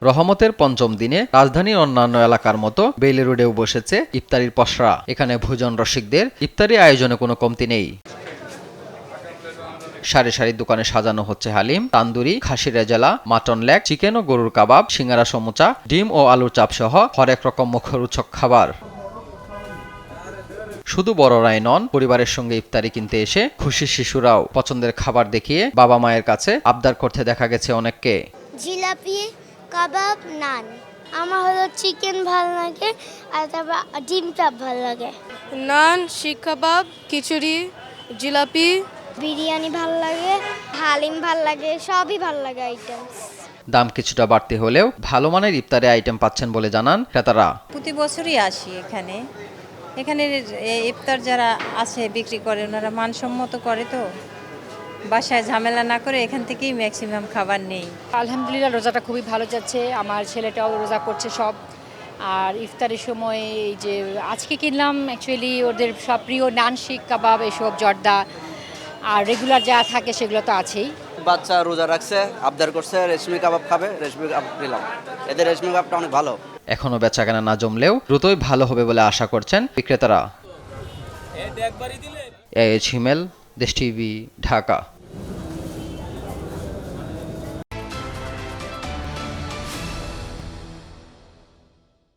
রহমতের পঞ্চম দিনে রাজধানীর অন্যান্য এলাকার মতো বেইলি রোডেও বসেছে ইফতারির পসরা। এখানে ভোজন রসিকদের ইফতারি আয়োজনে কোনো কমতি নেই। সারি সারি দোকানে সাজানো হচ্ছে হালিম, তান্দুরি, খাসি রেজালা, মাটন লেগ, চিকেন ও গরুর কাবাব, সিঙ্গারা, সমুচা, ডিম ও আলুর চাপ সহ হরেক রকম মুখরোচক খাবার। শুধু বড়রাই নন, পরিবারের সঙ্গে ইফতারি কিনতে এসে খুশি শিশুরাও পছন্দের খাবার দেখিয়ে বাবা মায়ের কাছে আবদার করতে দেখা গেছে অনেককে। জিলাপি, কাবাব, নান। আমার হলো চিকেন ভালো লাগে আর তারপর ডিম চাপ ভালো লাগে। নান, শিক কাবাব, খিচুড়ি, জিলাপি, বিরিয়ানি ভালো লাগে, হালিম ভালো লাগে, সবই ভালো লাগে আইটেমস। দাম কিছুটা বাড়তি হলেও ভালো মানের ইফতারি আইটেম পাচ্ছেন বলে জানান ক্রেতারা। প্রতি বছরই আসি এখানে। এখানের ইফতার যারা আছে বিক্রি করে ওনারা মানসম্মত করে, তো বাসায় ঝামেলা না করে এখান থেকেই ম্যাক্সিমাম খাবার নেই। আলহামদুলিল্লাহ, রোজাটা খুবই ভালো যাচ্ছে। আমার ছেলেটাও রোজা করছে সব। আর ইফতারের সময় এই যে আজকে কিনলাম অ্যাকচুয়ালি ওদের সব প্রিয় নান, শিক কাবাব, এসব জর্দা, আর রেগুলার যা থাকে সেগুলো তো আছেই। বাচ্চা রোজা রাখছে, আবদার করছে রেশমি কাবাব খাবে, রেশমি কাবাব দিলাম। এদের রেশমি কাবাবটা অনেক ভালো। এখনো বেচাকেনা না জমলেও দ্রুতই ভালো হবে বলে আশা করছেন বিক্রেতারা। এএইচ হিমেল, দেশ টিভি, ঢাকা।